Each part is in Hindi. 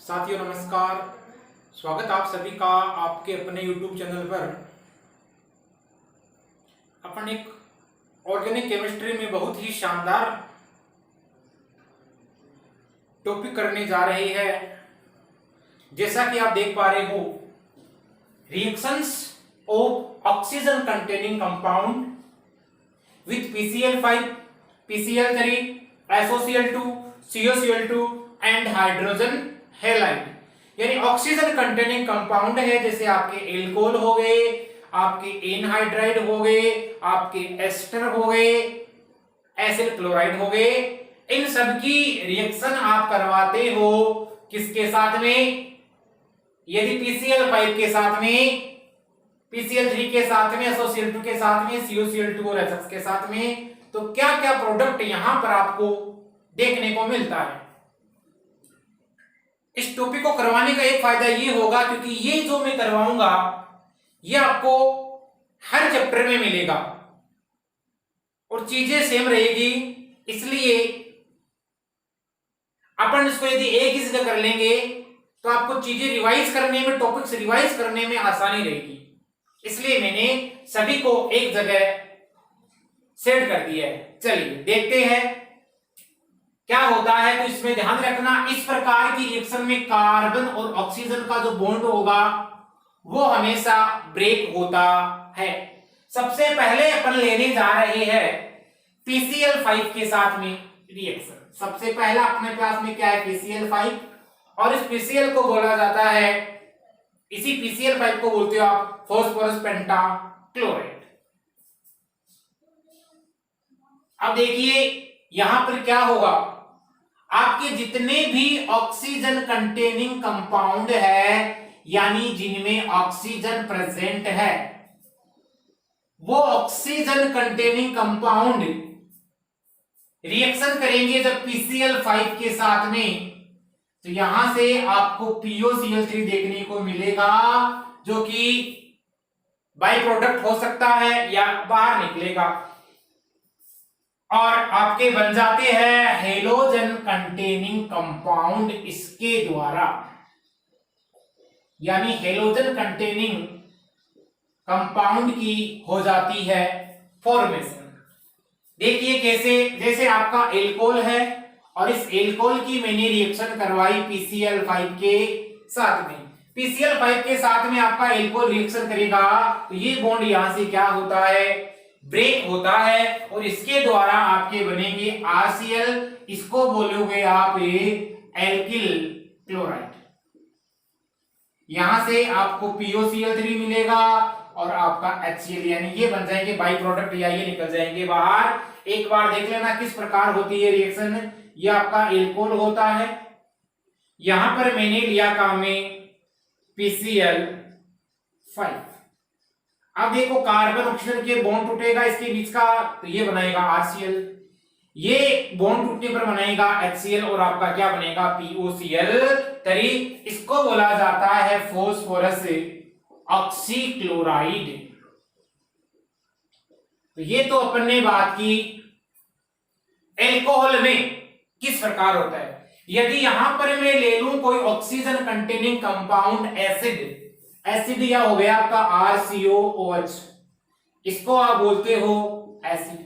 साथियों नमस्कार। स्वागत आप सभी का आपके अपने YouTube चैनल पर। अपन एक ऑर्गेनिक केमिस्ट्री में बहुत ही शानदार टॉपिक करने जा रहे हैं। जैसा कि आप देख पा रहे हो, reactions of oxygen containing compound with PCl5, PCl3, SOCl2, COCl2 and hydrogen halide, यानी ऑक्सीजन कंटेनिंग कंपाउंड है। जैसे आपके एल्कोहल हो गए, आपके एनहाइड्राइड हो गए, आपके एस्टर हो गए, एसिड क्लोराइड हो गए। इन सब की रिएक्शन आप करवाते हो किसके साथ में? यदि PCl5 के साथ में, PCl3 के साथ में, SOCl2 के साथ में, COCl2 और HX के साथ में, तो क्या क्या प्रोडक्ट यहां पर आपको देखने को मिलता है। इस टॉपिक को करवाने का एक फायदा ये होगा क्योंकि ये जो मैं करवाऊंगा ये आपको हर चैप्टर में मिलेगा और चीजें सेम रहेगी, इसलिए अपन इसको यदि एक ही जगह कर लेंगे तो आपको चीजें रिवाइज करने में, टॉपिक्स रिवाइज करने में आसानी रहेगी। इसलिए मैंने सभी को एक जगह सेट कर दिया है। चलिए देखते हैं क्या होता है। तो इसमें ध्यान रखना, इस प्रकार की रिएक्शन में कार्बन और ऑक्सीजन का जो बॉन्ड होगा वो हमेशा ब्रेक होता है। सबसे पहले अपन लेने जा रहे हैं PCl5 के साथ में रिएक्शन। सबसे पहला अपने पास में क्या है? PCl5, और इस PCl को बोला जाता है, इसी PCl5 को बोलते हो आप फास्फोरस पेंटाक्लोराइड। अब देखिए यहां पर क्या होगा, आपके जितने भी ऑक्सीजन कंटेनिंग कंपाउंड है, यानी जिनमें ऑक्सीजन प्रेजेंट है, वो ऑक्सीजन कंटेनिंग कंपाउंड रिएक्शन करेंगे जब PCl5 के साथ में, तो यहां से आपको POCl3 देखने को मिलेगा, जो कि बाई प्रोडक्ट हो सकता है या बाहर निकलेगा, और आपके बन जाते हैं हेलोजन कंटेनिंग कंपाउंड इसके द्वारा, यानी हेलोजन कंटेनिंग कंपाउंड की हो जाती है फॉर्मेशन। देखिए कैसे, जैसे आपका एल्कोहल है और इस एल्कोहल की मैंने रिएक्शन करवाई PCl5 के साथ में। PCl5 के साथ में आपका एल्कोहल रिएक्शन करेगा तो ये बॉन्ड यहां से क्या होता है? ब्रेक होता है, और इसके द्वारा आपके बनेंगे RCl, इसको बोलोगे आप एल्किल क्लोराइड। यहां से आपको POCl3 मिलेगा और आपका HCl, यानी ये बन जाएंगे बाई प्रोडक्ट, या ये निकल जाएंगे बाहर। एक बार देख लेना किस प्रकार होती है रिएक्शन। ये आपका एल्कोहल होता है, यहां पर मैंने लिया काम में PCl5। अब देखो कार्बन ऑक्सीजन के बॉन्ड टूटेगा इसके बीच का, तो ये बनाएगा RCl, ये बॉन्ड टूटने पर बनाएगा HCl, और आपका क्या बनेगा? POCl3। इसको बोला जाता है फास्फोरस ऑक्सीक्लोराइड। तो ये तो अपन ने बात की एल्कोहल में किस प्रकार होता है। यदि यहां पर मैं ले लूं कोई ऑक्सीजन कंटेनिंग कंपाउंड एसिड या हो गया आपका RCOOH, इसको आप बोलते हो एसिड।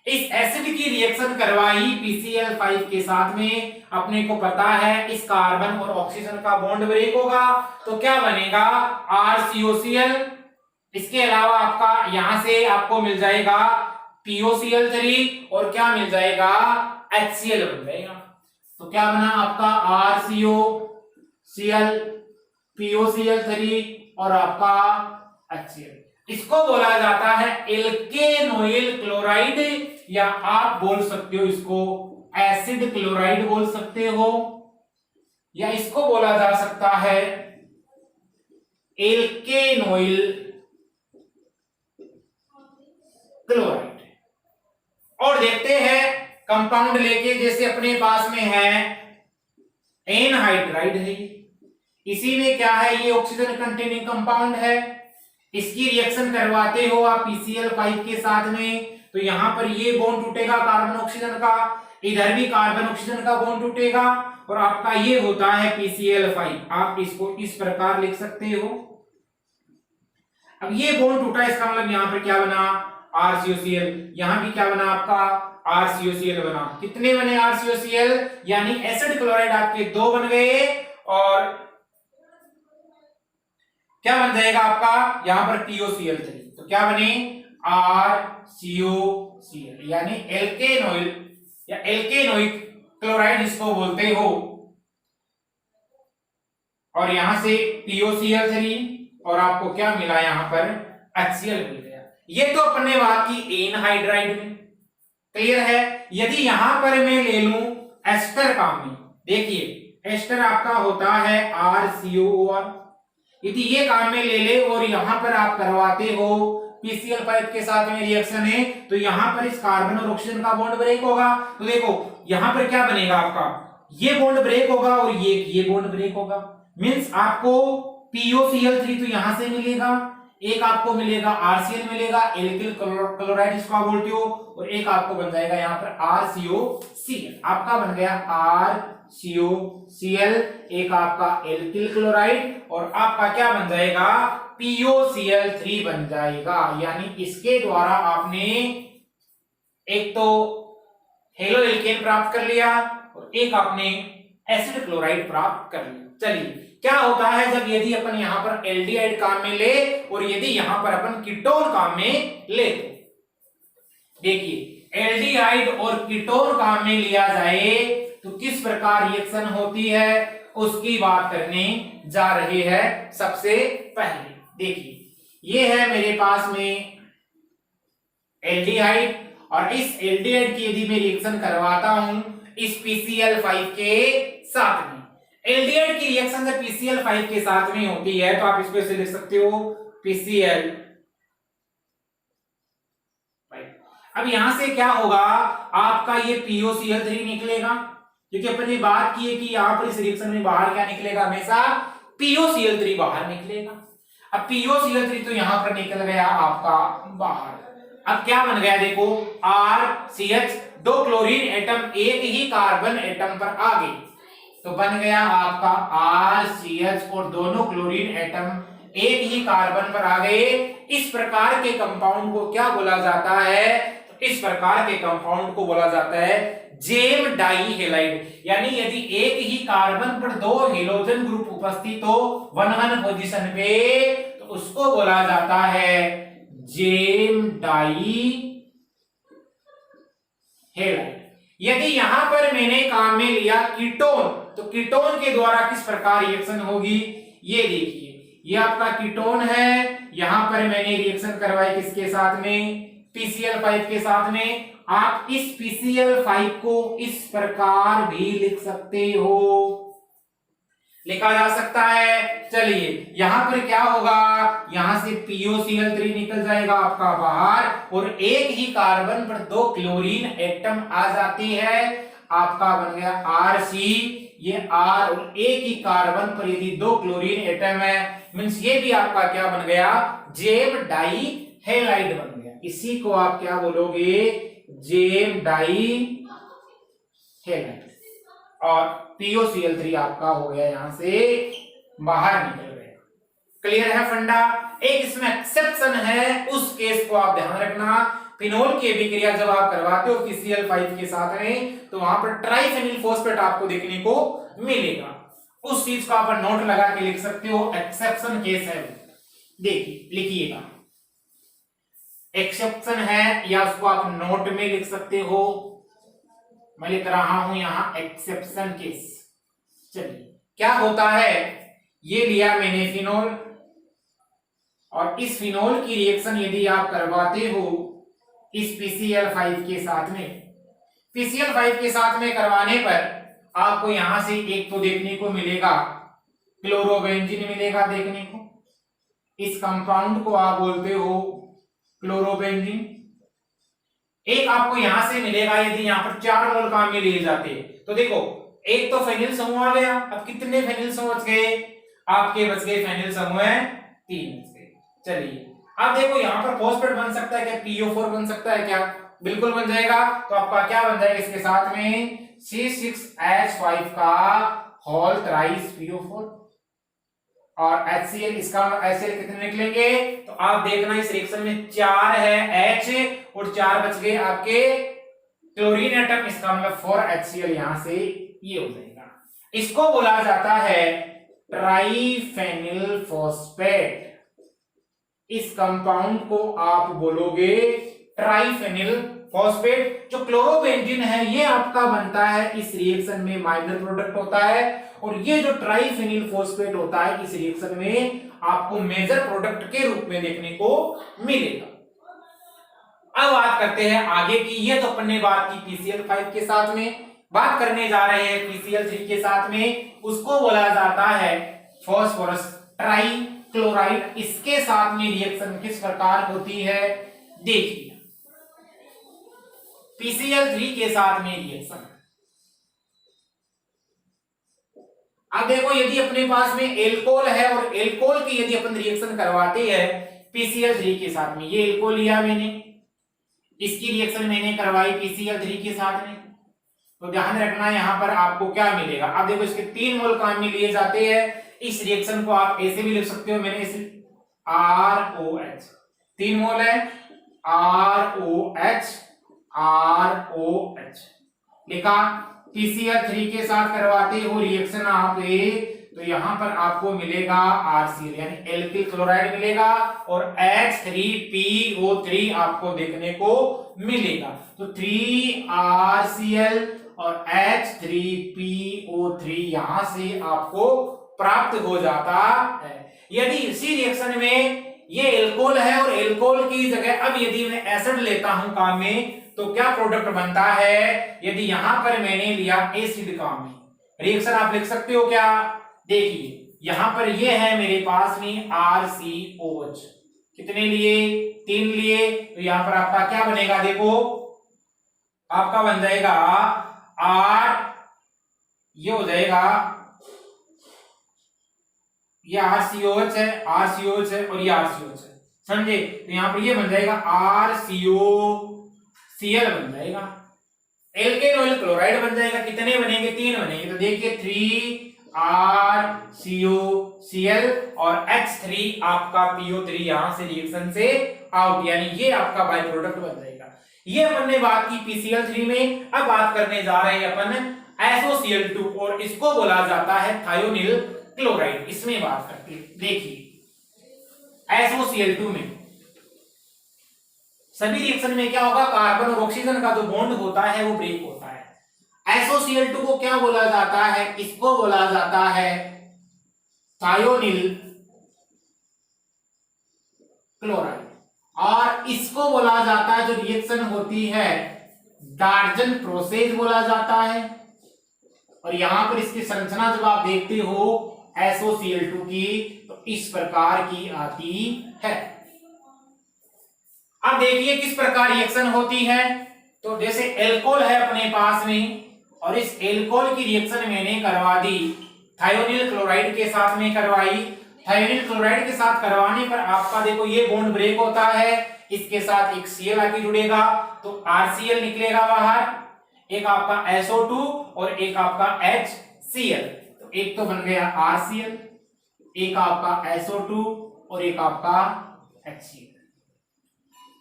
इस एसिड की रिएक्शन करवाई PCl5 के साथ में, अपने को पता है इस कार्बन और ऑक्सीजन का बॉन्ड ब्रेक होगा, तो क्या बनेगा? RCOCl। इसके अलावा आपका यहां से आपको मिल जाएगा POCl3, और क्या मिल जाएगा? HCl बन जाएगा। तो क्या बना आपका? RCOCl, POCl3 और आपका HCl। इसको बोला जाता है एल्केनोइल क्लोराइड, या आप बोल सकते हो इसको एसिड क्लोराइड बोल सकते हो, या इसको बोला जा सकता है एल्केनोइल क्लोराइड। और देखते हैं कंपाउंड लेके, जैसे अपने पास में है एनहाइड्राइड है, इसी में क्या है? ये ऑक्सीजन कंटेनिंग कंपाउंड है। इसकी रिएक्शन करवाते हो आप PCl5 के साथ में, तो यहां पर ये बॉन्ड टूटेगा कार्बन ऑक्सीजन का, इधर भी कार्बन ऑक्सीजन का बॉन्ड टूटेगा और आपका ये होता है PCl5। आप इसको इस प्रकार लिख सकते हो। अब ये बॉन्ड टूटा, इसका मतलब यहां पर क्या बना, RCOCl। यहां भी क्या बना आपका, RCOCl बना। कितने बने RCOCl, यानी एसिड क्लोराइड आपके 2 बन गए और क्या बन जाएगा आपका यहां पर POCl3। तो क्या बने, RCOCl, यानी एल्केनोइल या एल्केनोइक क्लोराइड इसको बोलते हो। और यहां से POCl3 और आपको क्या मिला, यहां पर HCl मिल गया। ये तो अपन ने बात की एनहाइड्राइड में, क्लियर है। यदि यहां पर मैं ले लूं एस्टर काम में, देखिए एस्टर आपका होता है RCOOR। यदि ये काम में ले ले और यहां पर आप करवाते हो PCl5 के साथ में रिएक्शन है, तो यहां पर इस कार्बन और ऑक्सीजन का बॉन्ड ब्रेक होगा। तो देखो यहां पर क्या बनेगा आपका, ये बॉन्ड ब्रेक होगा और ये बॉन्ड ब्रेक होगा। मींस आपको POCl3 तो यहां से मिलेगा, एक आपको मिलेगा RCl मिलेगा, एल्किल क्लोराइड इसको आप बोलते हो, और एक आपको बन जाएगा यहां पर RCOCl। आपका बन गया RCOCl, एक आपका एल्किल क्लोराइड और आपका क्या बन जाएगा, POCl3 बन जाएगा। यानी इसके द्वारा आपने एक तो हेलो एल्केन प्राप्त कर लिया और एक आपने एसिड क्लोराइड प्राप्त कर लिया। चलिए क्या होता है जब यदि अपन यहां पर एल्डिहाइड काम में ले और यदि यहां पर अपन कीटोन काम में ले, तो देखिए एल्डिहाइड और कीटोन काम में लिया जाए तो किस प्रकार रिएक्शन होती है उसकी बात करने जा रहे हैं। सबसे पहले देखिए ये है मेरे पास में एल्डिहाइड और इस एल्डिहाइड की यदि मैं रिएक्शन करवाता हूं इस PCl5 के साथ में, एल्डिहाइड की रिएक्शन जब PCl5 के साथ में होती है तो आप इसको ऐसे लिख सकते हो PCl। अब यहां से क्या होगा, आपका ये POCl3 निकलेगा, क्योंकि अपन ने बात की है कि यहां पर इस रिएक्शन में बाहर क्या निकलेगा, हमेशा POCl3 बाहर निकलेगा। अब POCl3 तो यहां पर निकल गया आपका बाहर। अब क्या बन गया देखो, RCH, 2 क्लोरीन एटम एक ही कार्बन एटम पर आ गए, तो बन गया आपका RCH और दोनों क्लोरीन एटम एक ही कार्बन पर आ गए। इस प्रकार के कंपाउंड को क्या बोला जाता है, तो इस प्रकार के कंपाउंड को बोला जाता है जेम डाई हेलाइड। यानी यदि एक ही कार्बन पर 2 हेलोजन ग्रुप उपस्थित हो 1 पोजीशन पे, तो उसको बोला जाता है जेम डाई हेलाइड। यदि यहां पर मैंने काम में लिया कीटोन, तो कीटोन के द्वारा किस प्रकार रिएक्शन होगी, ये देखिए ये आपका कीटोन है, यहां पर मैंने रिएक्शन करवाई किसके साथ में, PCl5 के साथ में। आप इस PCl5 को इस प्रकार भी लिख सकते हो, लिखा जा सकता है। चलिए यहां पर क्या होगा, यहां से POCl3 निकल जाएगा आपका बाहर और एक ही कार्बन पर 2 क्लोरीन एटम आ जाती है, आपका बन गया RC, ये R और एक ही कार्बन पर यदि 2 क्लोरीन एटम है, मींस ये भी आपका क्या बन गया, जेम डाई हेलाइड बन गया। इसी को आप क्या बोलोगे, जेम डाई हेलाइड। और POCl3 आपका हो गया यहां से बाहर निकल गया। क्लियर है फंडा। एक इसमें एक्सेप्शन है, उस केस को आप ध्यान रखना। फिनोल की अभिक्रिया जब आप करवाते हो PCl5 के साथ में, तो वहां पर ट्राइफेनिल फॉस्फेट आपको देखने को मिलेगा। उस चीज को आप नोट लगा के लिख सकते हो, एक्सेप्शन केस है। देखिए लिखिएगा, एक्सेप्शन है या उसको आप नोट में लिख सकते हो। मैं लिख रहा हूं यहां एक्सेप्शन केस। चलिए क्या होता है, ये लिया मैंने फिनोल और इस फिनोल की रिएक्शन यदि आप करवाते हो इस PCl5 के साथ में, PCl5 के साथ में करवाने पर आपको यहां से एक तो देखने को मिलेगा क्लोरोबेंजीन मिलेगा देखने को, इस कंपाउंड को आप बोलते हो क्लोरोबेंजीन। एक आपको यहां से मिलेगा यदि यहां पर 4 मोल काम में लिए जाते हैं, तो देखो एक तो फेनिल समूह आ गया। अब कितने फेनिल समूह बच गए, आपके बच गए फेनिल समूह 3 बच गए। चलिए अब देखो यहाँ पर फॉस्फेट बन सकता है क्या, PO4 बन सकता है क्या, बिल्कुल बन जाएगा। तो आपका क्या बन जाएगा इसके साथ में C6H5 का होल थ्राइस PO4 और HCl, इसका HCl कितने निकलेंगे, तो आप देखना इस रिएक्शन में 4 है H और 4 बच गए आपके क्लोरीन एटम, इसका मतलब 4HCl यहां से ये हो जाएगा। इसको बोला जाता है ट्राइफेनिल फॉस्फेट। इस कंपाउंड को आप बोलोगे ट्राइफेनिल फॉस्फेट। जो क्लोरोबेंजीन है ये आपका बनता है इस रिएक्शन में माइनर प्रोडक्ट होता है, और ये जो ट्राइफेनिल फॉस्फेट होता है इस रिएक्शन में आपको मेजर प्रोडक्ट के रूप में देखने को मिलेगा। अब बात करते हैं आगे की। ये तो अपन ने बात की PCl5 के साथ में, बात करने जा रहे हैं PCl3 के साथ में। उसको बोला जाता है फॉस्फोरस ट्राइक्लोराइड। इसके साथ में रिएक्शन किस प्रकार होती है, देखिए PCl3 के साथ में रिएक्शन। अब देखो यदि अपने पास में एल्कोहल है और एल्कोहल की यदि अपन रिएक्शन करवाते हैं PCl3 के साथ में, ये एल्कोहल लिया मैंने, इसकी रिएक्शन मैंने करवाई PCl3 के साथ में, तो ध्यान रखना यहां पर आपको क्या मिलेगा। अब देखो इसके 3 मोल काम में लिए जाते हैं। इस रिएक्शन को आप ऐसे भी लिख सकते हो, मैंने इसे ROH 3 मोल है, ROH लिखा। PCl3 के साथ करवाते हो रिएक्शन आप तो यहां पर आपको मिलेगा RCl यानी एल्किल क्लोराइड मिलेगा और H3PO3 आपको देखने को मिलेगा। तो 3RCl और H3PO3 यहां से आपको प्राप्त हो जाता है। यदि इसी रिएक्शन में ये एल्कोहल है और एल्कोहल की जगह अब यदि मैं एसिड लेता हूं काम में, तो क्या प्रोडक्ट बनता है, यदि यहां पर मैंने लिया एसिड काम में, रिएक्शन आप लिख सकते हो क्या, देखिए यहां पर ये है मेरे पास में RCOH, कितने लिए, 3 लिए, तो यहां पर आपका क्या बनेगा, देखो आपका बन जाएगा ये हो जाएगा, ये RCOH है, RCOH है और ये RCOH है, समझे। तो यहां पर ये बन जाएगा RCOCl बन जाएगा, एल्केन ऑयल क्लोराइड बन जाएगा। कितने बनेंगे, 3 बनेंगे। तो देखिए 3RCOCl और H3 आपका PO3 यहां से रिएक्शन से आउट, यानी ये आपका बाय प्रोडक्ट बन जाएगा। ये अपन ने बात की PCl3 में। अब बात करने जा रहे हैं अपन SOCl2 और इसको बोला जाता है थायोनिल क्लोराइड। इसमें बात करते हैं, देखिए SOCl2 में सभी रिएक्शन में क्या होगा, कार्बन और ऑक्सीजन का जो बॉन्ड होता है वो ब्रेक होता है। SOCl2 को क्या बोला जाता है, इसको बोला जाता है थायोनिल क्लोराइड, और इसको बोला जाता है, जो रिएक्शन होती है डार्जन प्रोसेस बोला जाता है। और यहां पर इसकी संरचना जब आप देखते हो SOCl2 की, तो इस प्रकार की आती है। अब देखिए किस प्रकार रिएक्शन होती है। तो जैसे एल्कोहल है अपने पास में, और इस एल्कोहल की रिएक्शन मैंने करवा दी थायोनिल क्लोराइड के साथ में करवाई। थायोनिल क्लोराइड के साथ करवाने पर आपका देखो ये बॉन्ड ब्रेक होता है, इसके साथ एक Cl आके जुड़ेगा, तो RCl निकलेगा बाहर, एक आपका SO2 और एक आपका HCl। तो एक तो बन गया RCl, एक आपका SO2 और एक आपका HCl।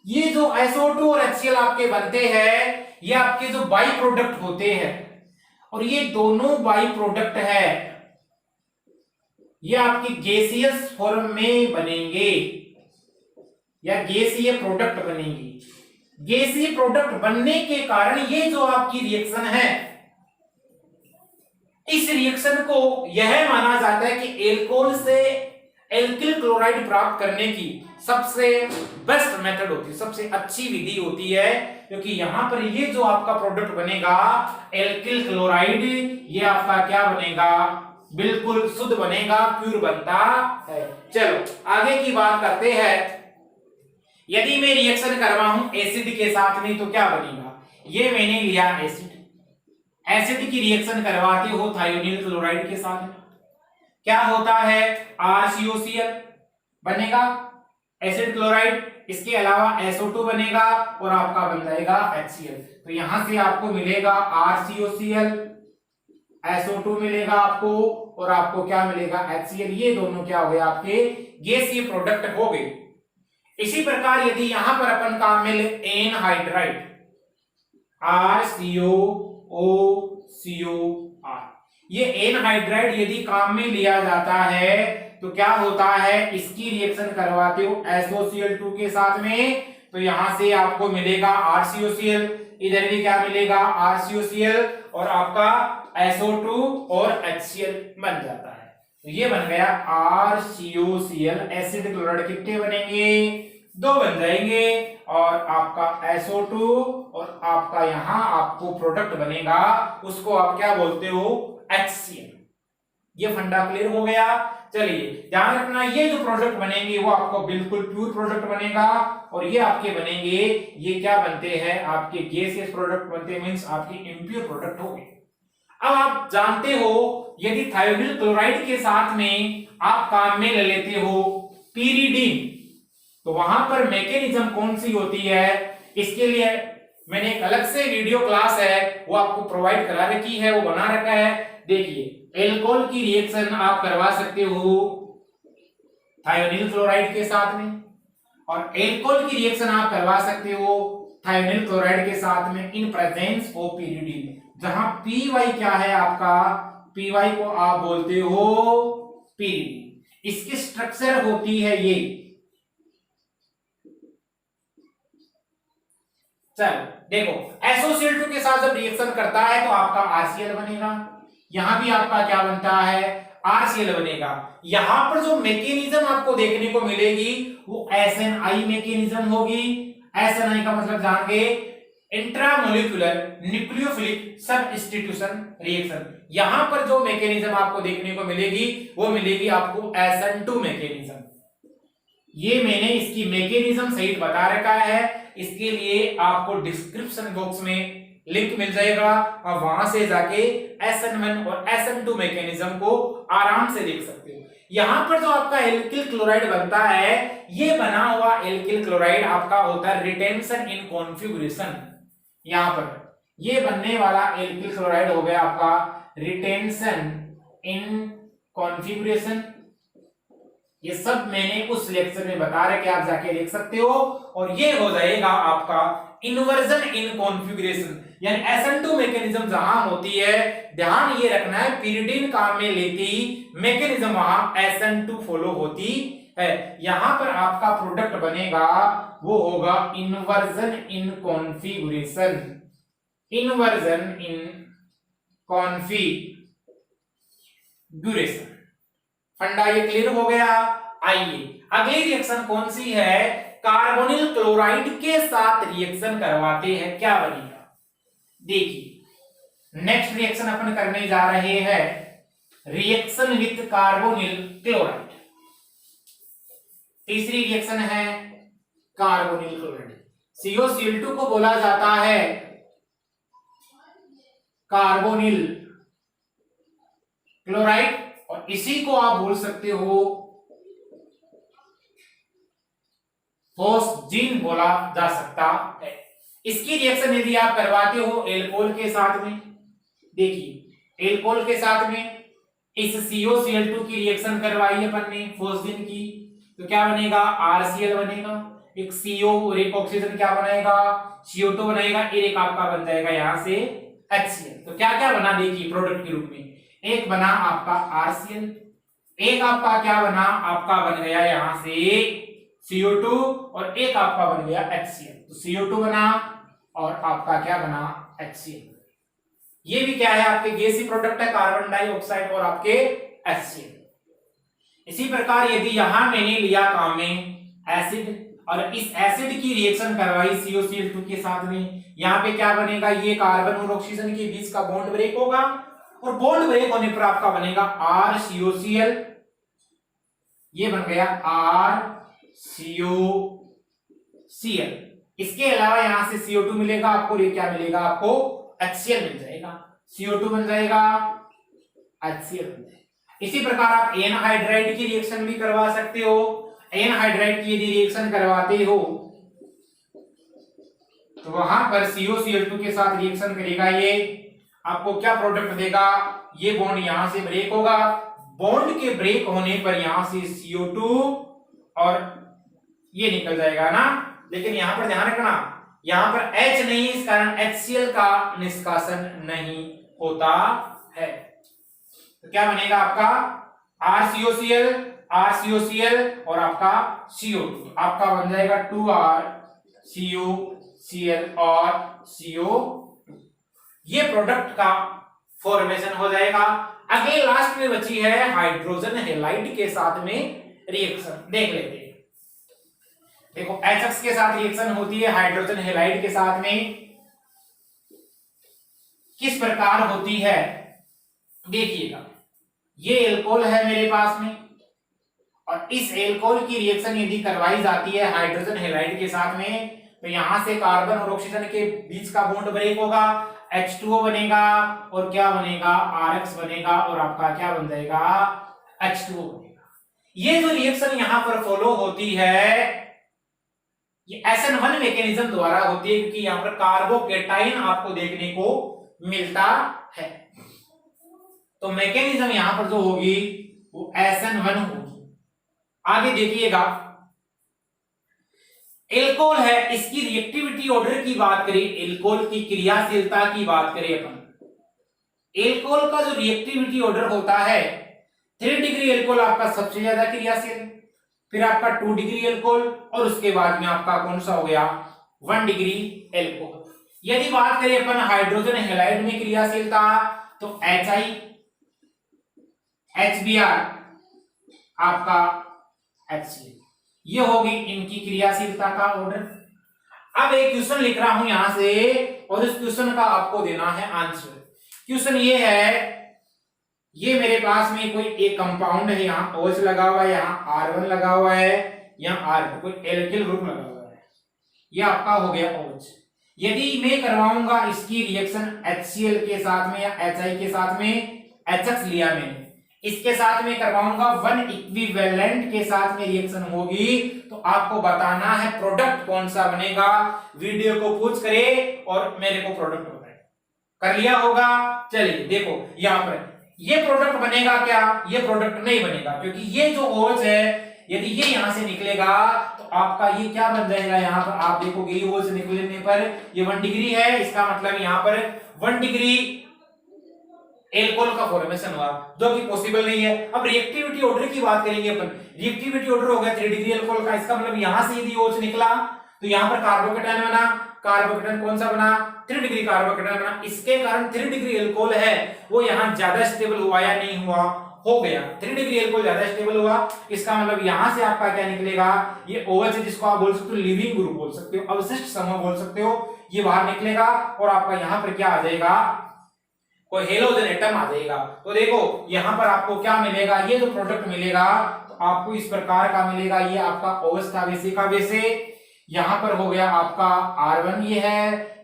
ये जो SO2 और HCl आपके बनते हैं, ये आपके जो बाई प्रोडक्ट होते हैं, और ये दोनों बाई प्रोडक्ट है, ये आपकी गैसियस फॉर्म में बनेंगे या गैसीय प्रोडक्ट बनेंगे। गैसीय प्रोडक्ट बनने के कारण ये जो आपकी रिएक्शन है, इस रिएक्शन को यह माना जाता है कि एल्कोहल से एल्किल क्लोराइड प्राप्त करने की सबसे बेस्ट मेथड होती है, सबसे अच्छी विधि होती है, क्योंकि यहां पर ये जो आपका प्रोडक्ट बनेगा एल्किल क्लोराइड, ये आपका क्या बनेगा, बिल्कुल शुद्ध बनेगा, प्योर बनता है। चलो आगे की बात करते हैं। यदि मैं रिएक्शन करवाऊं एसिड के साथ में, तो क्या बनेगा, ये मैंने लिया एसिड, एसिड की रिएक्शन करवाते हो थायोनिल क्लोराइड के साथ में, क्या होता है RCOCl बनेगा, एसिड क्लोराइड, इसके अलावा SO2 बनेगा और आपका बन जाएगा HCl। तो यहां से आपको मिलेगा RCOCl, SO2 मिलेगा आपको और आपको क्या मिलेगा HCl। ये दोनों क्या हो गए आपके गैसीय प्रोडक्ट हो गए। इसी प्रकार यदि यहां पर अपन काम में ले एनहाइड्राइड, RCOOCOR, ये एनहाइड्राइड यदि काम में लिया जाता है तो क्या होता है, इसकी रिएक्शन करवाते हो SOCl2 के साथ में, तो यहां से आपको मिलेगा RCOCl, इधर भी क्या मिलेगा RCOCl और आपका SO2 और HCl बन जाता है। तो ये बन गया RCOCl। एसिड क्लोराइड कितने बनेंगे, 2 बन जाएंगे और आपका SO2 और आपका यहां आपको प्रोडक्ट बनेगा उसको आप क्या बोलते हो HCl। ये फंडा क्लियर हो गया। चलिए ध्यान रखना, ये जो प्रोडक्ट बनेंगे वो आपको बिल्कुल प्योर प्रोडक्ट बनेगा और ये आपके बनेंगे, ये क्या बनते हैं आपके गैसियस प्रोडक्ट बनते हैं, मींस आपके इंप्योर प्रोडक्ट हो गए। अब आप जानते हो यदि थायोनिल क्लोराइड के साथ में आप काम में ले लेते हो पीरिडीन, तो वहां पर मैकेनिज्म कौन सी होती है, इसके लिए मैंने एक अलग से वीडियो क्लास है वो आपको प्रोवाइड करा रखी है, वो बना रखा है। देखिए एल्कोहल की रिएक्शन आप करवा सकते हो थायोनिल क्लोराइड के साथ में और एल्कोहल की रिएक्शन आप करवा सकते हो थायोनिल क्लोराइड के साथ में इन प्रेजेंस ऑफ पीरिडीन, जहां पीवाई क्या है आपका, पीवाई को आप बोलते हो पीरिडीन। इसकी स्ट्रक्चर होती है ये, चलो देखो SOCl2 के साथ जब रिएक्शन करता है तो आपका RCl बनेगा, यहां भी आपका क्या बनता है RCl बनेगा। यहां पर जो मैकेनिज्म आपको देखने को मिलेगी वो SNI मैकेनिज्म होगी। SNI का मतलब जान गए, इंट्रामोलिकुलर न्यूक्लियोफिलिक सब्स्टिट्यूशन रिएक्शन। यहां पर जो मैकेनिज्म आपको देखने को मिलेगी वो मिलेगी आपको SN2 मैकेनिज्म। ये मैंने इसकी मैकेनिज्म सहित बता रखा है, इसके लिए आपको डिस्क्रिप्शन बॉक्स में लिंक मिल जाएगा और वहां से जाके SN1 और SN2 मैकेनिज्म को आराम से देख सकते हो। यहां पर जो आपका एल्किल क्लोराइड बनता है, ये बना हुआ एल्किल क्लोराइड आपका होता है रिटेंशन इन कॉन्फ़िगरेशन। यहां पर ये बनने वाला एल्किल क्लोराइड हो गया आपका रिटेंशन इन कॉन्फ़िगरेशन। ये सब मैंने उस लेक्चर में बता रहे, आप जाके देख सकते हो। और ये हो जाएगा आपका इन्वर्जन इन कॉन्फ़िगरेशन, यानी SN2 मैकेनिज्म जहां होती है, ध्यान ये रखना है पीरिडीन काम में लेते ही मैकेनिज्म वहां SN2 फॉलो होती है। यहां पर आपका प्रोडक्ट बनेगा वो होगा inversion in configuration, inversion in configuration. फंडा ये क्लियर हो गया। आइए अगली रिएक्शन कौन सी है, कार्बोनिल क्लोराइड के साथ रिएक्शन करवाते हैं, क्या बनेगा। देखिए नेक्स्ट रिएक्शन अपन करने जा रहे हैं रिएक्शन विथ कार्बोनिल क्लोराइड। तीसरी रिएक्शन है कार्बोनिल क्लोराइड। COCl2 को बोला जाता है कार्बोनिल क्लोराइड और इसी को आप बोल सकते हो फोस्जीन बोला जा सकता है। इसकी रिएक्शन यदि आप करवाते हो एल्कोहल के साथ में, देखिए एल्कोहल के साथ में इस COCl2 की रिएक्शन करवाई अपन ने फोस्जीन की, तो क्या बनेगा RCl बनेगा, एक CO और एक ऑक्सीजन क्या बनाएगा CO2 बनाएगा, एक आपका बन जाएगा यहां से HCl। तो क्या क्या बना देखिए प्रोडक्ट के रूप में, एक बना आपका RCl, एक आपका क्या बना आपका बन गया यहां से CO2 और एक आपका बन गया HCl। तो CO2 बना और आपका क्या बना HCl। ये भी क्या है आपके गैसीय प्रोडक्ट है, कार्बन डाइऑक्साइड और आपके HCl। इसी प्रकार यदि यहां मैंने लिया काम में एसिड और इस एसिड की रिएक्शन करवाई COCl2 के साथ में, यहां पे क्या बनेगा, ये कार्बन और ऑक्सीजन के बीच का बॉन्ड ब्रेक होगा और बॉन्ड ब्रेक होने पर आपका बनेगा RCOCl, ये बन गया RCOCl। इसके अलावा यहां से CO2 मिलेगा आपको, ये क्या मिलेगा आपको HCl मिल जाएगा, CO2 बन जाएगा HCl बन जाएगा। इसी प्रकार आप एनहाइड्राइड की रिएक्शन भी करवा सकते हो। एनहाइड्राइड की यदि रिएक्शन करवाते हो तो वहां पर COCl2 के साथ रिएक्शन करेगा, ये आपको क्या प्रोडक्ट देगा, ये बॉन्ड यहां से ब्रेक होगा, बॉन्ड के ब्रेक होने पर यहां से CO2 और ये निकल जाएगा ना। लेकिन यहां पर ध्यान रखना, यहां पर H नहीं, इस कारण HCl का निष्कासन नहीं होता है। तो क्या बनेगा आपका RCOCl, RCOCl और आपका CO2, आपका बन जाएगा 2RCOCl और CO2। ये प्रोडक्ट का फॉर्मेशन हो जाएगा। अगले लास्ट में बची है हाइड्रोजन हेलाइड के साथ में रिएक्शन, देख लेते हैं। देखो HX के साथ रिएक्शन होती है हाइड्रोजन हेलाइड के साथ में, किस प्रकार होती है देखिएगा। ये एल्कोहल है मेरे पास में, और इस एल्कोहल की रिएक्शन यदि करवाई जाती है हाइड्रोजन हेलाइड के साथ में, तो यहां से कार्बन और ऑक्सीजन के बीच का बॉन्ड ब्रेक होगा, H2O बनेगा और क्या बनेगा, RX बनेगा और आपका क्या बन जाएगा, H2O बनेगा। ये जो रिएक्शन यहां पर फॉलो होती है ये SN1 मैकेनिज्म द्वारा होती है, क्योंकि यहां पर कार्बोकेटाइन आपको देखने को मिलता है। तो मैकेनिज्म यहां पर जो होगी वो SN1 होगी। आगे देखिएगा, एल्कोहल है, इसकी रिएक्टिविटी ऑर्डर की बात करें, एल्कोहल की क्रियाशीलता की बात करें अपन, एल्कोहल का जो रिएक्टिविटी ऑर्डर होता है 3 डिग्री एल्कोहल आपका सबसे ज्यादा क्रियाशील, फिर आपका 2 डिग्री एल्कोहल और उसके बाद में आपका कौन सा हो गया 1 डिग्री एल्कोहल। यदि बात करें अपन हाइड्रोजन हेलाइड में क्रियाशीलता तो HI HBr आपका HCl, ये होगी इनकी क्रियाशीलता का ऑर्डर। अब एक क्वेश्चन लिख रहा हूं यहां से और इस क्वेश्चन का आपको देना है आंसर। क्वेश्चन ये है, ये मेरे पास में कोई एक कंपाउंड है, यहाँ OH लगा हुआ है, यहाँ R1 लगा हुआ है, यहाँ R2, कोई एल्किल ग्रुप लगा हुआ है, ये आपका हो गया OH। यदि मैं करवाऊंगा इसकी रिएक्शन HCl के साथ में या HI के साथ में, HX लिया मैंने, इसके साथ में करवाऊंगा 1 इक्विवेलेंट के साथ में रिएक्शन होगी, तो आपको बताना है प्रोडक्ट कौन सा बनेगा। वीडियो को पूछ करे और मेरे को प्रोडक्ट बताए, कर लिया होगा। चलिए देखो यहां पर ये प्रोडक्ट बनेगा क्या, ये प्रोडक्ट नहीं बनेगा, क्योंकि ये जो OH है यदि ये यहां से निकलेगा तो आपका ये क्या बन जाएगा, यहां पर आप देखोगे ये OH निकलने पर ये 1 डिग्री है, इसका मतलब यहां पर 1 डिग्री एल्कोहल का फॉर्मेशन हुआ, जो कि पॉसिबल नहीं है। अब रिएक्टिविटी ऑर्डर की बात करेंगे अपन, रिएक्टिविटी ऑर्डर हो गया 3 डिग्री एल्कोहल का, इसका मतलब यहां से यदि OH निकला तो यहां पर कार्बोकेटाइन बना, कार्बोकेटाइन कौन सा बना 3 डिग्री कार्बोकेटाइन बना, इसके कारण 3 डिग्री एल्कोहल है वो यहां ज्यादा स्टेबल हुआ या नहीं हुआ, हो गया 3 डिग्री एल्कोहल ज्यादा स्टेबल हुआ। इसका मतलब यहां से आपका क्या निकलेगा, ये OH जिसको आप बोल सकते हो लिविंग ग्रुप बोल सकते हो, अवशिष्ट समूह बोल सकते हो, ये बाहर निकलेगा और आपका यहां पर क्या आ जाएगा, कोई हेलोजन एटम आ जाएगा। तो देखो यहां पर आपको क्या मिलेगा, ये जो प्रोडक्ट मिलेगा तो आपको इस प्रकार का मिलेगा, ये आपका OH का बेस का बेस है, यहां पर हो गया आपका R1,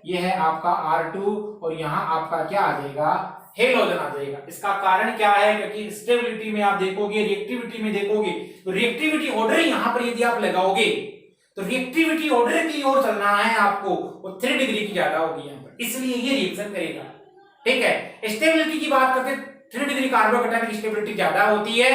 ये है आपका R2 और यहां आपका क्या आ जाएगा, हेलोजन आ जाएगा। इसका कारण क्या है, क्योंकि स्टेबिलिटी में आप देखोगे, रिएक्टिविटी में देखोगे तो रिएक्टिविटी ऑर्डर यहां पर यदि आप लगाओगे तो रिएक्टिविटी ऑर्डर की ओर चलना है आपको, वो 3 डिग्री की ज्यादा होगी यहां पर, इसलिए ये रिएक्शन करेगा। ठीक है, स्टेबिलिटी की बात करते 3 डिग्री कार्बोकेटाइन की स्टेबिलिटी ज्यादा होती है,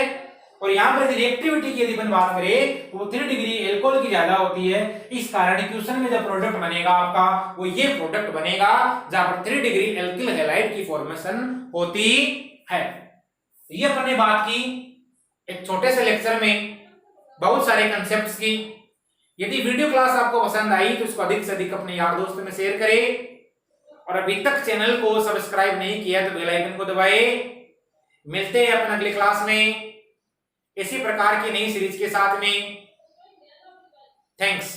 और यहां पर रिएक्टिविटी की यदि अपन बात करें वो 3 डिग्री एल्कोहल की ज्यादा होती है। इस कारण क्वेश्चन में जो प्रोडक्ट बनेगा आपका वो ये प्रोडक्ट बनेगा, जहां पर 3 डिग्री एल्किल हैलाइड की फॉर्मेशन होती है। ये अपन ने बात की एक छोटे से लेक्चर में बहुत सारे कंसेप्ट्स की। यदि वीडियो क्लास आपको पसंद आई तो इसको अधिक से अधिक अपने यार दोस्तों में शेयर करें, और अभी तक चैनल को सब्सक्राइब नहीं किया तो बेल आइकन को दबाए। मिलते हैं अपन अगली क्लास में इसी प्रकार की नई सीरीज के साथ में। थैंक्स।